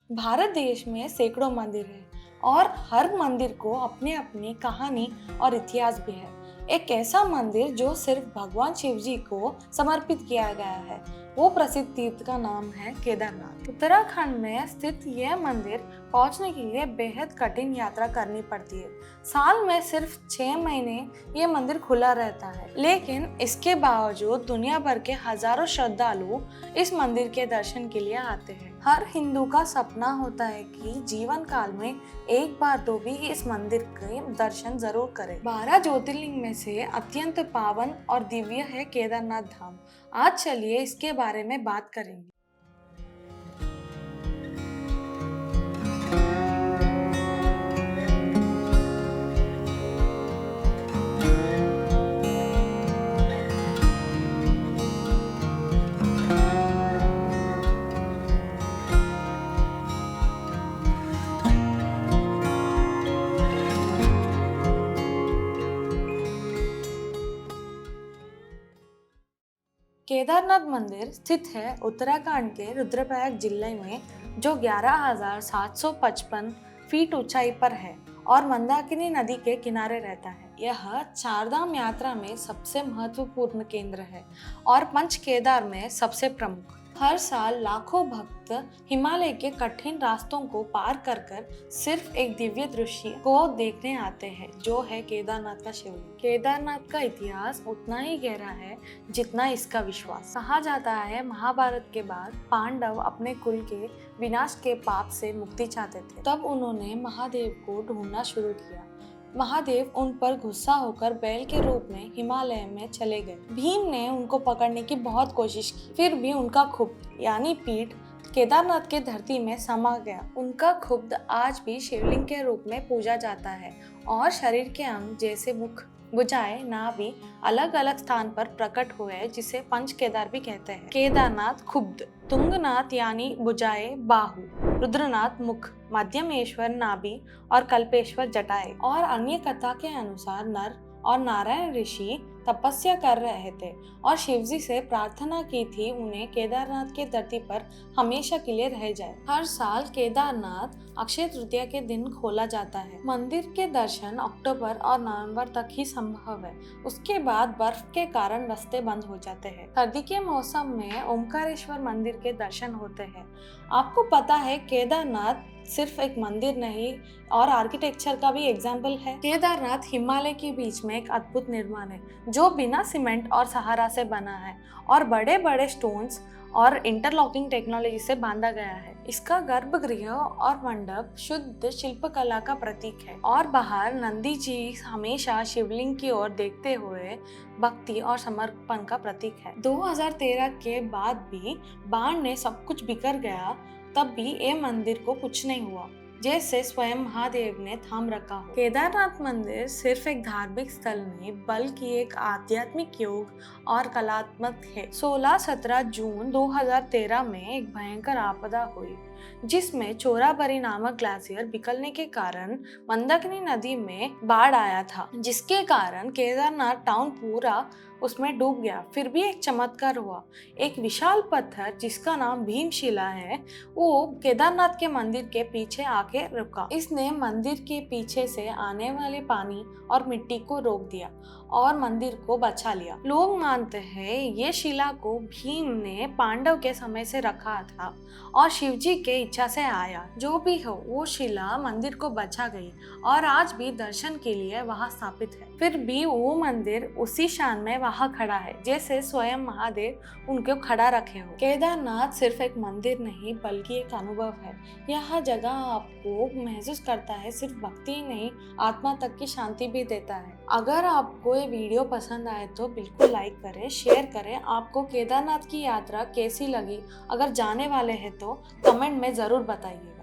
भारत देश में सैकड़ों मंदिर हैं और हर मंदिर को अपनी अपनी कहानी और इतिहास भी है। एक ऐसा मंदिर जो सिर्फ भगवान शिव जी को समर्पित किया गया है, वो प्रसिद्ध तीर्थ का नाम है केदारनाथ। उत्तराखंड में स्थित यह मंदिर पहुंचने के लिए बेहद कठिन यात्रा करनी पड़ती है। साल में सिर्फ 6 महीने ये मंदिर खुला रहता है, लेकिन इसके बावजूद दुनिया भर के हजारों श्रद्धालु इस मंदिर के दर्शन के लिए आते हैं। हर हिंदू का सपना होता है कि जीवन काल में एक बार तो भी इस मंदिर के दर्शन जरूर करें। 12 ज्योतिर्लिंग में से अत्यंत पावन और दिव्य है केदारनाथ धाम। आज चलिए इसके बारे में बात करेंगे। केदारनाथ मंदिर स्थित है उत्तराखंड के रुद्रप्रयाग जिले में, जो 11,755 फीट ऊंचाई पर है और मंदाकिनी नदी के किनारे रहता है। यह चारधाम यात्रा में सबसे महत्वपूर्ण केंद्र है और पंच केदार में सबसे प्रमुख। हर साल लाखों भक्त हिमालय के कठिन रास्तों को पार कर सिर्फ एक दिव्य दृश्य को देखने आते हैं, जो है केदारनाथ का शिवलिंग। केदारनाथ का इतिहास उतना ही गहरा है जितना इसका विश्वास। कहा जाता है महाभारत के बाद पांडव अपने कुल के विनाश के पाप से मुक्ति चाहते थे, तब उन्होंने महादेव को ढूंढना शुरू किया। महादेव उन पर गुस्सा होकर बैल के रूप में हिमालय में चले गए। भीम ने उनको पकड़ने की बहुत कोशिश की, फिर भी उनका खुब्द यानी पीठ केदारनाथ के धरती में समा गया। उनका खुब्द आज भी शिवलिंग के रूप में पूजा जाता है और शरीर के अंग जैसे मुख, भुजाएं, नाभि अलग अलग स्थान पर प्रकट हुए, जिसे पंच केदार भी कहते हैं। केदारनाथ खुब्द, तुंगनाथ यानी भुजाएं बाहु, रुद्रनाथ मुख, मध्यमेश्वर नाभि और कल्पेश्वर जटाएं। और अन्य कथा के अनुसार नर और नारायण ऋषि तपस्या कर रहे थे और शिवजी से प्रार्थना की थी उन्हें केदारनाथ की धरती पर हमेशा के लिए रह जाए। हर साल केदारनाथ अक्षय तृतीया के दिन खोला जाता है। मंदिर के दर्शन अक्टूबर और नवंबर तक ही संभव है, उसके बाद बर्फ के कारण रास्ते बंद हो जाते हैं। सर्दी के मौसम में ओमकारेश्वर मंदिर के दर्शन होते हैं। आपको पता है केदारनाथ सिर्फ एक मंदिर नहीं और आर्किटेक्चर का भी एग्जाम्पल है। केदारनाथ हिमालय के बीच में एक अद्भुत निर्माण है जो बिना सीमेंट और सहारा से बना है और बड़े बड़े स्टोन्स और इंटरलॉकिंग टेक्नोलॉजी से बांधा गया है। इसका गर्भगृह और मंडप शुद्ध शिल्पकला का प्रतीक है और बाहर नंदी जी हमेशा शिवलिंग की ओर देखते हुए भक्ति और समर्पण का प्रतीक है। 2013 के बाद भी बाढ़ ने सब कुछ बिखर गया, तब भी ये मंदिर को कुछ नहीं हुआ, जैसे स्वयं महादेव ने थाम रखा हो। केदारनाथ मंदिर सिर्फ एक धार्मिक स्थल नहीं बल्कि एक आध्यात्मिक योग और कलात्मक है। 16-17 जून 2013 में एक भयंकर आपदा हुई, जिसमें चोराबरी नामक ग्लेशियर पिघलने के कारण मंदाकिनी नदी में बाढ़ आया था, जिसके कारण केदारनाथ टाउन पूरा उसमें डूब गया। फिर भी एक चमत्कार हुआ। एक विशाल पत्थर जिसका नाम भीमशिला है, वो केदारनाथ के मंदिर के पीछे आके रुका। इसने मंदिर के पीछे से आने वाले पानी और मिट्टी को रोक दिया और मंदिर को बचा लिया। लोग मानते हैं ये शिला को भीम ने पांडव के समय से रखा था और शिवजी के इच्छा से आया। जो भी हो, वो शिला मंदिर को बचा गई और आज भी दर्शन के लिए वहाँ स्थापित है। फिर भी वो मंदिर उसी शान में वहाँ खड़ा है जैसे स्वयं महादेव उनको खड़ा रखे हो। केदारनाथ सिर्फ एक मंदिर नहीं बल्कि एक अनुभव है। यह जगह आपको महसूस करता है सिर्फ भक्ति ही नहीं, आत्मा तक की शांति भी देता है। अगर आपको ये वीडियो पसंद आए तो बिल्कुल लाइक करें, शेयर करें। आपको केदारनाथ की यात्रा कैसी लगी? अगर जाने वाले हैं तो कमेंट में ज़रूर बताइए।